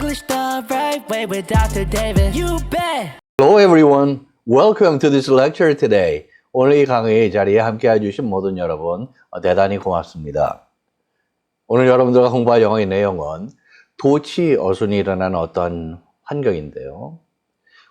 English the right way with Dr. David. You bet. Hello everyone. Welcome to this lecture today. 오늘 이 강의 자리에 함께 해주신 모든 여러분 대단히 고맙습니다. 오늘 여러분들과 공부할 영어의 내용은 도치 어순이 일어나는 어떤 환경인데요.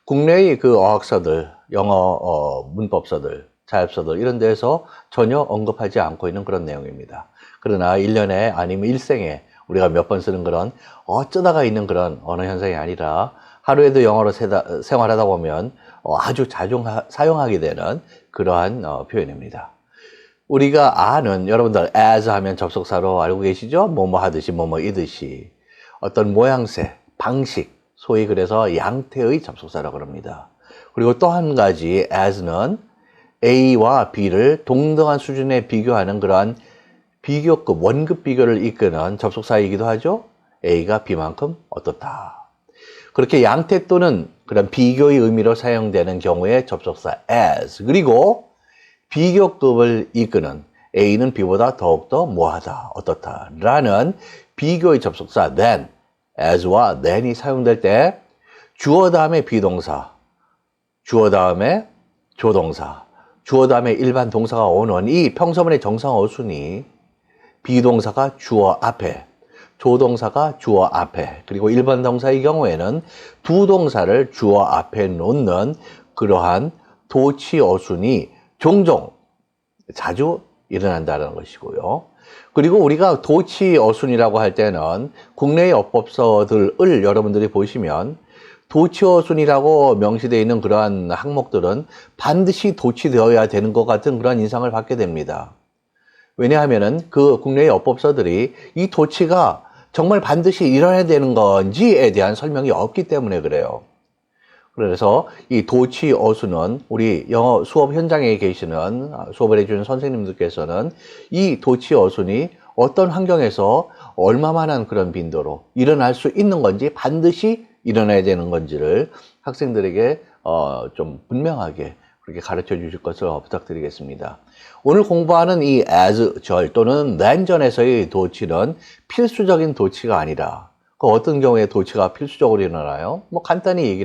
국내의 그 어학서들, 영어 문법서들, 자습서들 이런 데에서 전혀 언급하지 않고 있는 그런 내용입니다. 그러나 1년에 아니면 일생에 우리가 몇 번 쓰는 그런 어쩌다가 있는 그런 언어 현상이 아니라 하루에도 영어로 생활하다 보면 아주 자주 사용하게 되는 그러한 표현입니다. 우리가 아는 여러분들 as 하면 접속사로 알고 계시죠? 뭐뭐 하듯이 뭐뭐 이듯이 어떤 모양새, 방식, 소위 그래서 양태의 접속사라고 합니다. 그리고 또 한 가지 as는 A와 B를 동등한 수준에 비교하는 그러한 비교급, 원급 비교를 이끄는 접속사이기도 하죠. A가 B만큼 어떻다. 그렇게 양태 또는 그런 비교의 의미로 사용되는 경우에 접속사 as, 그리고 비교급을 이끄는 A는 B보다 더욱더 뭐하다, 어떻다 라는 비교의 접속사 then, as와 then이 사용될 때 주어 다음에 비동사, 주어 다음에 조동사, 주어 다음에 일반 동사가 오는 이 평서문의 정상 어순이 비동사가 주어 앞에, 조동사가 주어 앞에, 그리고 일반 동사의 경우에는 두 동사를 주어 앞에 놓는 그러한 도치 어순이 종종, 자주 일어난다는 것이고요. 그리고 우리가 도치 어순이라고 할 때는 국내의 어법서들을 여러분들이 보시면 도치 어순이라고 명시되어 있는 그러한 항목들은 반드시 도치되어야 되는 것 같은 그런 인상을 받게 됩니다. 왜냐하면은 그 국내의 어법서들이 이 도치가 정말 반드시 일어나야 되는 건지에 대한 설명이 없기 때문에 그래요. 그래서 이 도치 어순은 우리 영어 수업 현장에 계시는 수업을 해주는 선생님들께서는 이 도치 어순이 어떤 환경에서 얼마만한 그런 빈도로 일어날 수 있는 건지 반드시 일어나야 되는 건지를 학생들에게 좀 분명하게 그렇게 가르쳐 주실 것을 부탁드리겠습니다. 오늘 공부하는 이 as 절 또는 then 절에서의 도치는 필수적인 도치가 아니라 그 어떤 경우에 도치가 필수적으로 일어나요? 뭐 간단히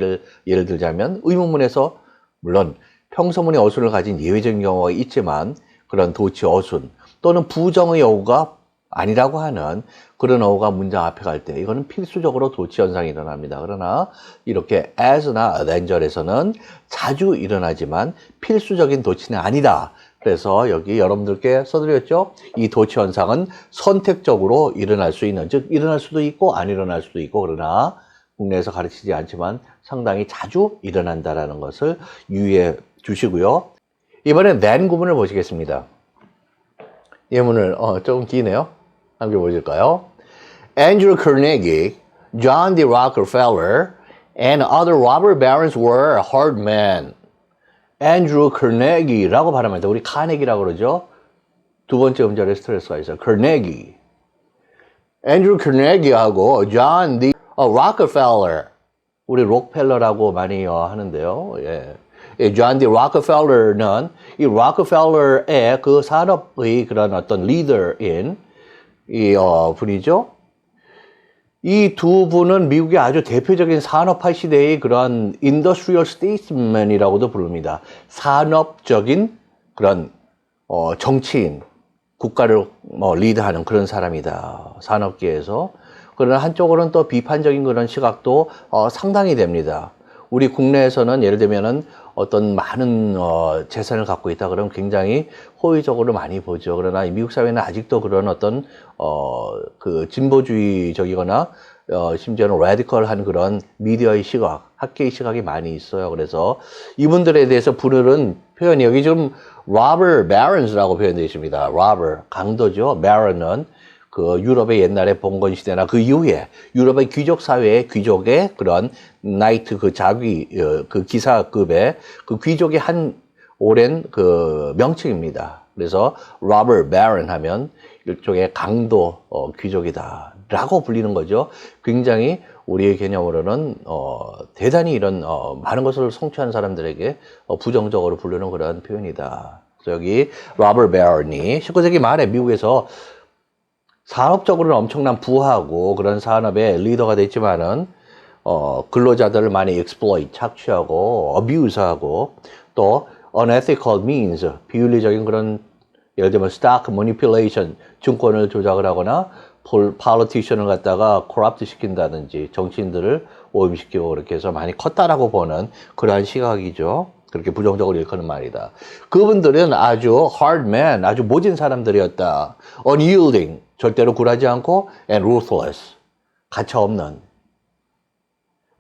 예를 들자면 의문문에서 물론 평서문의 어순을 가진 예외적인 경우가 있지만 그런 도치 어순 또는 부정의 어구가 아니라고 하는 그런 어구가 문장 앞에 갈 때 이거는 필수적으로 도치 현상이 일어납니다. 그러나 이렇게 as나 then 절에서는 자주 일어나지만 필수적인 도치는 아니다. 그래서 여기 여러분들께 써드렸죠. 이 도치 현상은 선택적으로 일어날 수 있는, 즉 일어날 수도 있고 안 일어날 수도 있고 그러나 국내에서 가르치지 않지만 상당히 자주 일어난다라는 것을 유의해 주시고요. 이번엔 then 구문을 보시겠습니다. 예문을 조금 기네요. 함께 보실까요? Andrew Carnegie, John D. Rockefeller, and other robber barons were hard men. Andrew Carnegie라고 발음합니다. 우리 카네기라고 그러죠. 두 번째 음절에 스트레스가 있어요. Carnegie. Andrew Carnegie하고 John D. Rockefeller. 우리 록펠러라고 많이 하는데요. 예. John D. Rockefeller는 이 록펠러의 그 산업의 그런 어떤 리더인 이 분이죠. 이 두 분은 미국의 아주 대표적인 산업화 시대의 그런 industrial statesman이라고도 부릅니다. 산업적인 그런 정치인, 국가를 리드하는 그런 사람이다. 산업계에서. 그러나 한쪽으로는 또 비판적인 그런 시각도 상당히 됩니다. 우리 국내에서는 예를 들면은 어떤 많은 재산을 갖고 있다 그러면 굉장히 호의적으로 많이 보죠. 그러나 미국 사회는 아직도 그런 어떤 그 진보주의적이거나 심지어는 라디컬한 그런 미디어의 시각, 학계의 시각이 많이 있어요. 그래서 이분들에 대해서 부르는 표현이 여기 지금 robber barons라고 표현되어 있습니다. robber, 강도죠. baron은 그 유럽의 옛날에 봉건 시대나 그 이후에 유럽의 귀족 사회의 귀족의 그런 나이트 그 자귀 그 기사급의 그 귀족의 한 오랜 그 명칭입니다. 그래서 robber baron 하면 일종의 강도 귀족이다라고 불리는 거죠. 굉장히 우리의 개념으로는 대단히 이런 많은 것을 성취한 사람들에게 부정적으로 부르는 그런 표현이다. 그래서 여기 robber baron이 19세기 말에 미국에서 산업적으로는 엄청난 부하고 그런 산업의 리더가 됐지만은 근로자들을 많이 exploit, 착취하고 abuse하고 또 unethical means, 비윤리적인 그런 예를 들면 stock manipulation, 증권을 조작을 하거나 politician을 갖다가 corrupt 시킨다든지 정치인들을 오염시키고 그렇게 해서 많이 컸다라고 보는 그러한 시각이죠. 그렇게 부정적으로 일컫는 말이다. 그분들은 아주 hard man, 아주 모진 사람들이었다. unyielding, 절대로 굴하지 않고 and ruthless, 가차없는.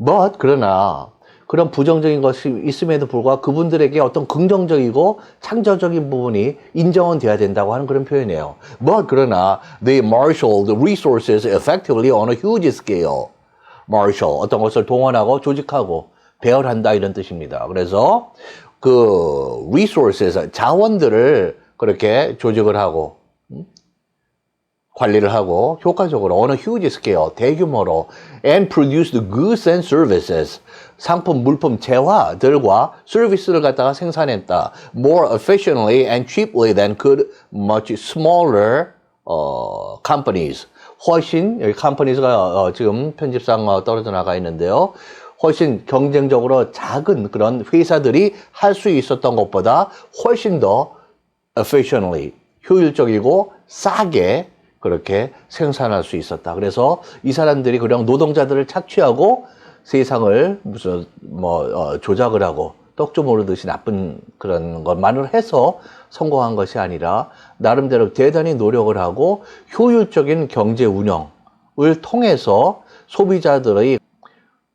But 그러나 그런 부정적인 것이 있음에도 불구하고 그분들에게 어떤 긍정적이고 창조적인 부분이 인정은 돼야 된다고 하는 그런 표현이에요. But 그러나 they marshaled resources effectively on a huge scale. marshal, 어떤 것을 동원하고 조직하고 배열한다 이런 뜻입니다. 그래서 그 resources, 자원들을 그렇게 조직을 하고 관리를 하고 효과적으로 on a huge scale, 대규모로 and produced goods and services, 상품, 물품, 재화들과 서비스를 갖다가 생산했다. more efficiently and cheaply than could much smaller companies. 훨씬, 여기 companies가 지금 편집상 떨어져 나가 있는데요. 훨씬 경쟁적으로 작은 그런 회사들이 할 수 있었던 것보다 훨씬 더 efficiently, 효율적이고 싸게 그렇게 생산할 수 있었다. 그래서 이 사람들이 그냥 노동자들을 착취하고 세상을 무슨 조작을 하고 떡 좀 오르듯이 나쁜 그런 것만을 해서 성공한 것이 아니라 나름대로 대단히 노력을 하고 효율적인 경제 운영을 통해서 소비자들의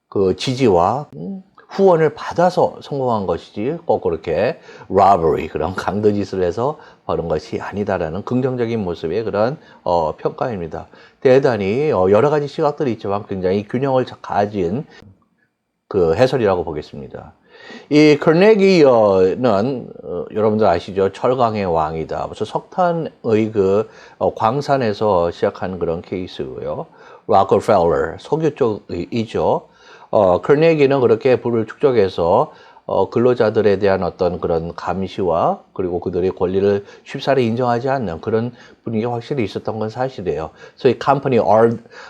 그 지지와 후원을 받아서 성공한 것이지 꼭 그렇게 robbery, 그런 강도짓을 해서 버는 것이 아니다라는 긍정적인 모습의 그런 평가입니다. 대단히 여러 가지 시각들이 있지만 굉장히 균형을 가진 그 해설이라고 보겠습니다. 이 커네기는 여러분들 아시죠? 철강의 왕이다. 벌써 석탄의 그 광산에서 시작한 그런 케이스고요. 락커펠러, 석유 쪽이죠. 커네기는 그렇게 부를 축적해서 근로자들에 대한 어떤 그런 감시와 그리고 그들의 권리를 쉽사리 인정하지 않는 그런 분위기가 확실히 있었던 건 사실이에요. 소위 company,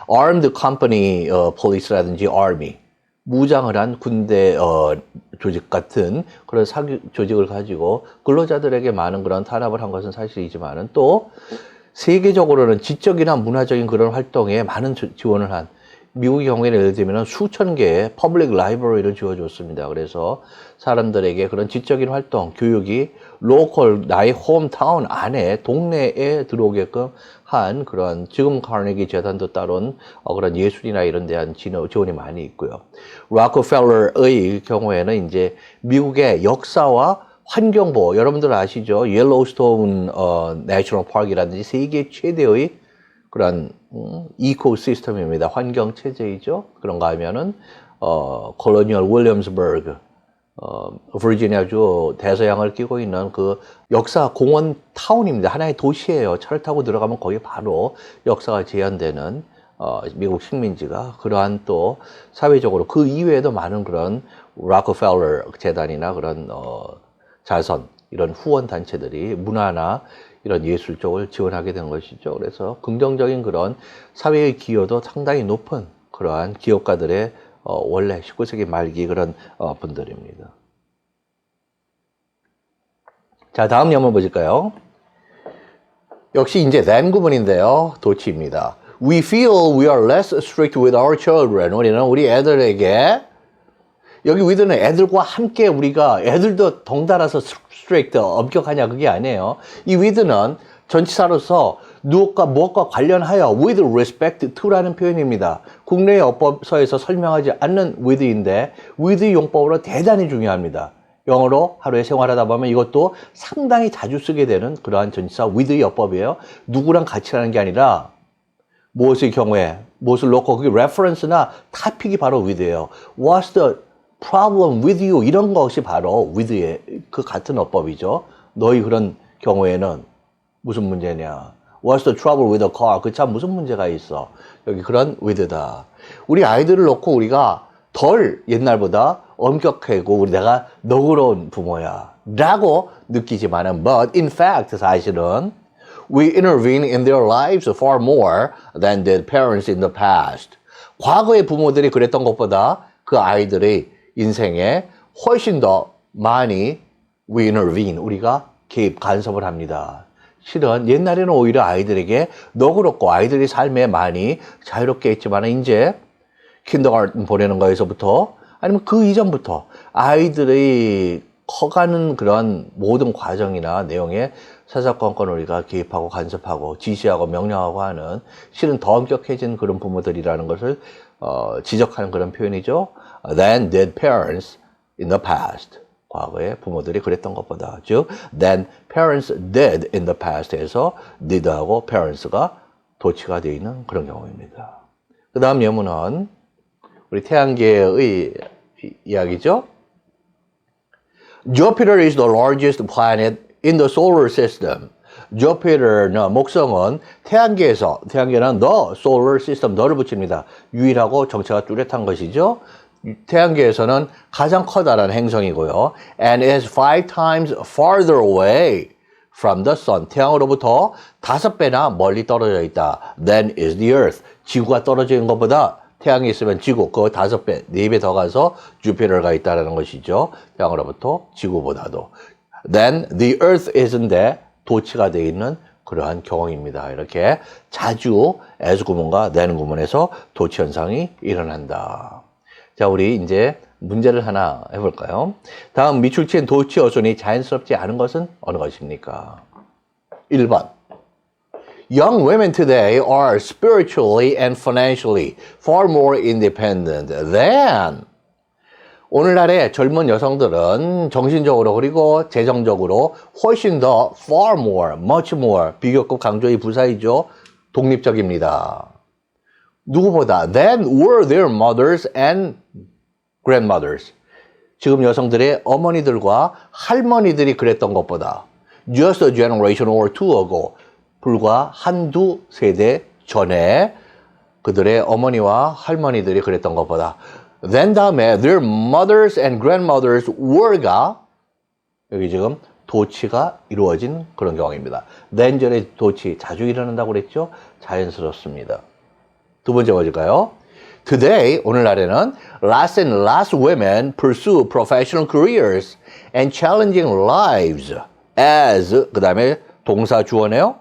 armed company police라든지 army, 무장을 한 군대 조직 같은 그런 사기 조직을 가지고 근로자들에게 많은 그런 탄압을 한 것은 사실이지만은 또 세계적으로는 지적이나 문화적인 그런 활동에 많은 지원을 한, 미국의 경우에는 예를 들면 수천 개의 퍼블릭 라이브러리를 지어줬습니다. 그래서 사람들에게 그런 지적인 활동, 교육이 로컬, 나의 홈타운 안에, 동네에 들어오게끔 한 그런, 지금 카네기 재단도 따른 그런 예술이나 이런 데 한 지원이 많이 있고요. 락커펠러의 경우에는 이제 미국의 역사와 환경보호, 여러분들 아시죠? 옐로우스톤 내셔널 파크라든지 세계 최대의 그런 이코시스템입니다. 환경 체제이죠. 그런가 하면은 콜로니얼 윌리엄스버그, 버지니아주 대서양을 끼고 있는 그 역사 공원 타운입니다. 하나의 도시예요. 차를 타고 들어가면 거기 바로 역사가 재현되는 미국 식민지가, 그러한 또 사회적으로 그 이외에도 많은 그런 락커펠러 재단이나 그런 자선, 이런 후원 단체들이 문화나 이런 예술 쪽을 지원하게 된 것이죠. 그래서 긍정적인 그런 사회의 기여도 상당히 높은 그러한 기업가들의 원래 19세기 말기 그런 분들입니다. 자, 다음 한번 보실까요? 역시 이제 then 구문인데요. 도치입니다. We feel we are less strict with our children. 우리는 우리 애들에게, 여기 with는 애들과 함께 우리가, 애들도 덩달아서 strict, 엄격하냐 그게 아니에요. 이 with는 전치사로서 무엇과 관련하여 with respect to라는 표현입니다. 국내의 어법서에서 설명하지 않는 with인데 with 용법으로 대단히 중요합니다. 영어로 하루에 생활하다 보면 이것도 상당히 자주 쓰게 되는 그러한 전치사 with의 어법이에요. 누구랑 같이 하는 게 아니라 무엇의 경우에 무엇을 놓고, 그게 reference나 to픽이 바로 with예요. What's the problem with you? 이런 것이 바로 with의 그 같은 어법이죠. 너희 그런 경우에는 무슨 문제냐? What's the trouble with the car? 그 차 무슨 문제가 있어? 여기 그런 with다. 우리 아이들을 놓고 우리가 덜 옛날보다 엄격하고 우리 내가 너그러운 부모야 라고 느끼지만은 but in fact 사실은 we intervene in their lives far more than did parents in the past. 과거의 부모들이 그랬던 것보다 그 아이들의 인생에 훨씬 더 많이 we intervene, 우리가 개입, 간섭을 합니다. 실은 옛날에는 오히려 아이들에게 너그럽고 아이들의 삶에 많이 자유롭게 했지만 이제 킨더가든 보내는 거에서부터 아니면 그 이전부터 아이들의 커가는 그런 모든 과정이나 내용에 사사건건 우리가 개입하고 간섭하고 지시하고 명령하고 하는 실은 더 엄격해진 그런 부모들이라는 것을 지적하는 그런 표현이죠. Than did parents in the past. 과거에 부모들이 그랬던 것보다. 즉, than parents did in the past에서 did하고 parents가 도치가 되어 있는 그런 경우입니다. 그 다음 예문은 우리 태양계의 이야기죠. Jupiter is the largest planet in the solar system. Jupiter는 목성은 태양계에서 태양계는 the solar system 너를 붙입니다. 유일하고 정체가 뚜렷한 것이죠. 태양계에서는 가장 커다란 행성이고요. And is 5 times farther away from the sun. 태양으로부터 5배나 멀리 떨어져 있다. Than is the earth. 지구가 떨어져 있는 것보다 태양이 있으면 지구, 그 5배, 4배 더 가서 주피터가 있다는 것이죠. 태양으로부터 지구보다도. Then the earth is인데 도치가 되어 있는 그러한 경우입니다. 이렇게 자주 as 구문과 then 구문에서 도치 현상이 일어난다. 자, 우리 이제 문제를 하나 해볼까요? 다음 미출치인 도치 어순이 자연스럽지 않은 것은 어느 것입니까? 1번. Young women today are spiritually and financially far more independent than 오늘날의 젊은 여성들은 정신적으로 그리고 재정적으로 훨씬 더 far more, much more 비교급 강조의 부사이죠. 독립적입니다. 누구보다 than were their mothers and grandmothers. 지금 여성들의 어머니들과 할머니들이 그랬던 것보다 just a generation or two ago 불과 한두 세대 전에 그들의 어머니와 할머니들이 그랬던 것보다 then 다음에 their mothers and grandmothers were가 여기 지금 도치가 이루어진 그런 경우입니다. then 전에 도치 자주 일어난다고 그랬죠? 자연스럽습니다. 두 번째 뭐일까요? Today, 오늘날에는 less and less women pursue professional careers and challenging lives as 그 다음에 동사 주어네요.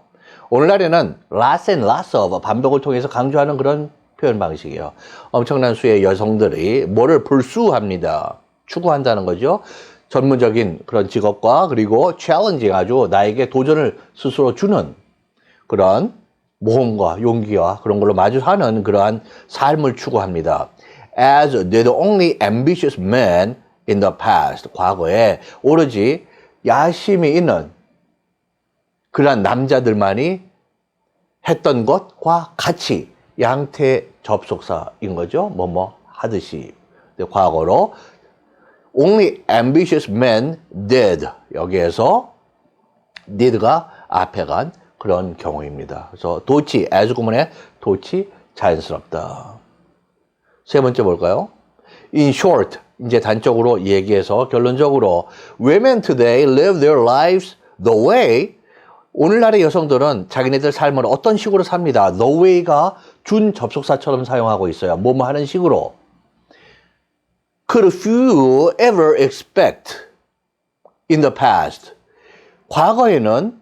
오늘날에는 less and less of 반복을 통해서 강조하는 그런 표현 방식이에요. 엄청난 수의 여성들이 뭐를 pursue합니다. 추구한다는 거죠. 전문적인 그런 직업과 그리고 challenging 아주 나에게 도전을 스스로 주는 그런 모험과 용기와 그런 걸로 마주하는 그러한 삶을 추구합니다. As did only ambitious men in the past. 과거에 오로지 야심이 있는 그러한 남자들만이 했던 것과 같이 양태 접속사인 거죠. 뭐뭐 하듯이. 과거로 only ambitious men did. 여기에서 did가 앞에 간 그런 경우입니다. 그래서 도치, as 구문에 도치 자연스럽다. 세 번째 볼까요? In short, 이제 단적으로 얘기해서 결론적으로 women today live their lives the way 오늘날의 여성들은 자기네들 삶을 어떤 식으로 삽니다. The way가 준 접속사처럼 사용하고 있어요. 뭐뭐 하는 식으로. Could few ever expect in the past. 과거에는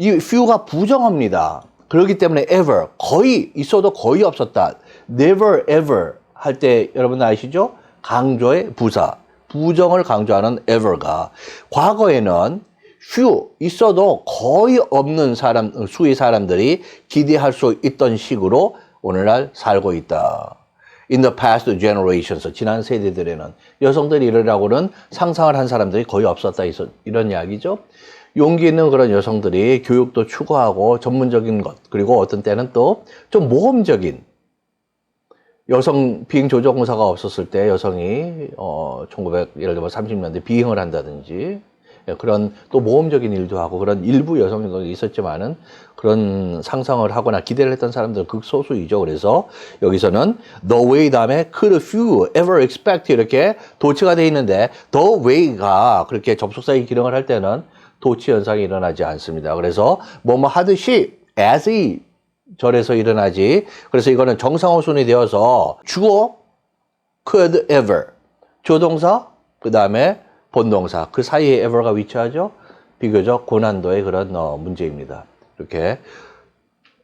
이 few가 부정어입니다. 그렇기 때문에 ever, 거의 있어도 거의 없었다. never ever 할 때 여러분 아시죠? 강조의 부사, 부정을 강조하는 ever가 과거에는 few, 있어도 거의 없는 수의 사람들이 기대할 수 있던 식으로 오늘날 살고 있다. In the past generations, 지난 세대들에는 여성들이 이러라고는 상상을 한 사람들이 거의 없었다. 이런 이야기죠. 용기 있는 그런 여성들이 교육도 추구하고 전문적인 것, 그리고 어떤 때는 또 좀 모험적인 여성 비행 조종사가 없었을 때 여성이 1900 예를 들면 30년대 비행을 한다든지 그런 또 모험적인 일도 하고 그런 일부 여성이 있었지만은 그런 상상을 하거나 기대를 했던 사람들은 극소수이죠. 그래서 여기서는 the way 다음에 could few ever expect 이렇게 도치가 돼 있는데 the way가 그렇게 접속사의 기능을 할 때는 도치 현상이 일어나지 않습니다. 그래서 뭐뭐 하듯이 as 이 절에서 일어나지. 그래서 이거는 정상호순이 되어서 주어 could ever 조동사 그 다음에 본동사 그 사이에 ever가 위치하죠. 비교적 고난도의 그런 문제입니다. 이렇게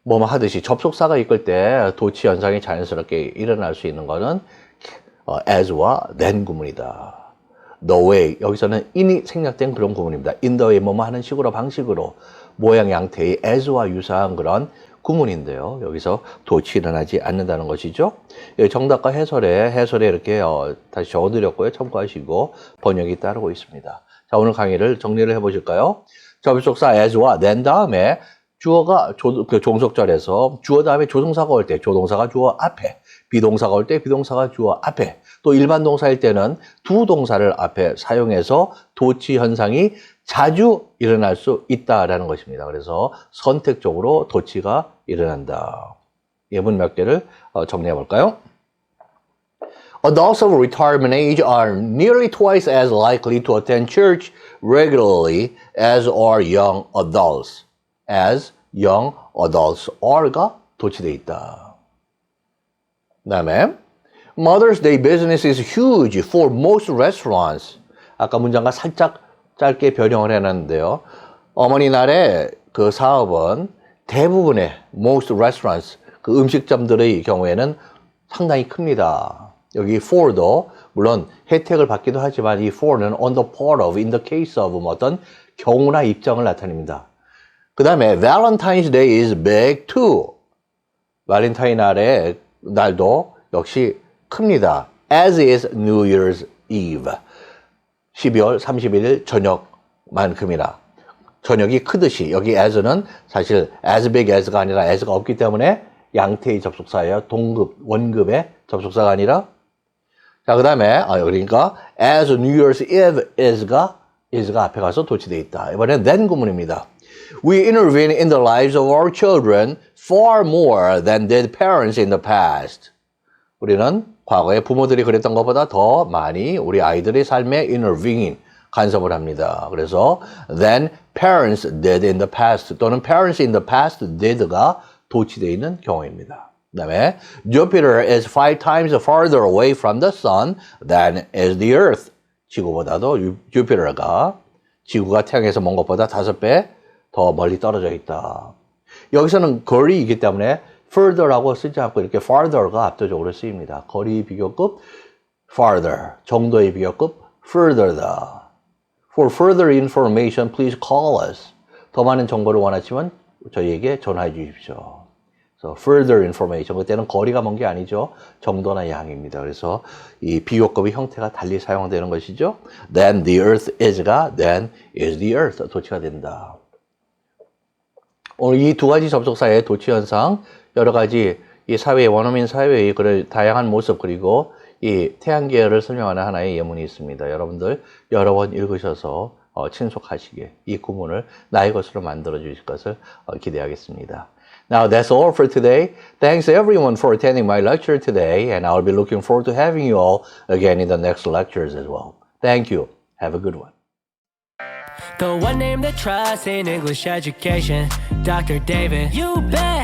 뭐뭐 하듯이 접속사가 이끌 때 도치 현상이 자연스럽게 일어날 수 있는 거는 as와 then 구문이다. the way 여기서는 in이 생략된 그런 구문입니다. in the way 뭐뭐 하는 식으로 방식으로 모양 양태의 as와 유사한 그런 구문인데요. 여기서 도치 일어나지 않는다는 것이죠. 정답과 해설에 이렇게 다시 적어드렸고요. 참고하시고 번역이 따르고 있습니다. 자, 오늘 강의를 정리를 해보실까요? 접속사 as와 then 다음에 주어가 종속절에서 주어 다음에 조동사가 올 때 조동사가 주어 앞에, 비동사가 올 때 비동사가 주어 앞에, 또 일반 동사일 때는 두 동사를 앞에 사용해서 도치 현상이 자주 일어날 수 있다라는 것입니다. 그래서 선택적으로 도치가 일어난다. 예문 몇 개를 정리해 볼까요? Adults of retirement age are nearly twice as likely to attend church regularly as are young adults. As young adults are가 도치되어 있다. 그 다음에 Mother's Day business is huge for most restaurants. 아까 문장과 살짝 짧게 변형을 해놨는데요. 어머니 날의 그 사업은 대부분의 most restaurants, 그 음식점들의 경우에는 상당히 큽니다. 여기 for도 물론 혜택을 받기도 하지만 이 for는 on the part of, in the case of 어떤 경우나 입장을 나타냅니다. 그 다음에 Valentine's Day is big too. 발렌타인 날도 역시 큽니다. As is New Year's Eve. 12월 31일 저녁만큼이나 저녁이 크듯이 여기 as는 사실 as big as가 아니라 as가 없기 때문에 양태의 접속사예요. 동급, 원급의 접속사가 아니라 자, 그 다음에 그러니까 as New Year's Eve is가 앞에 가서 도치되어 있다. 이번엔 then 구문입니다. We intervene in the lives of our children far more than did parents in the past. 우리는 과거에 부모들이 그랬던 것보다 더 많이 우리 아이들의 삶에 intervene, 간섭을 합니다. 그래서 than parents did in the past 또는 parents in the past did가 도치되어 있는 경우입니다. 그 다음에 Jupiter is 5 times farther away from the sun than is the earth. 지구보다도 Jupiter가 지구가 태양에서 먼 것보다 5배 더 멀리 떨어져 있다. 여기서는 거리이기 때문에 further라고 쓰지 않고 이렇게 farther가 압도적으로 쓰입니다. 거리 비교급 farther, 정도의 비교급 further다. For further information, please call us. 더 많은 정보를 원하시면 저희에게 전화해 주십시오. So further information, 그때는 거리가 먼 게 아니죠. 정도나 양입니다. 그래서 이 비교급의 형태가 달리 사용되는 것이죠. Then the earth is가 then is the earth 도치가 된다. 오늘 이 두 가지 접속사의 도치 현상, 여러 가지 이 사회의 원어민 사회의 그런 다양한 모습 그리고 이 태양계열을 설명하는 하나의 예문이 있습니다. 여러분들 여러 번 읽으셔서 친속하시게 이 구문을 나의 것으로 만들어 주실 것을 기대하겠습니다. Now that's all for today. Thanks everyone for attending my lecture today, and I'll be looking forward to having you all again in the next lectures as well. Thank you. Have a good one. The one name that trusts in English education, Dr. David. You bet.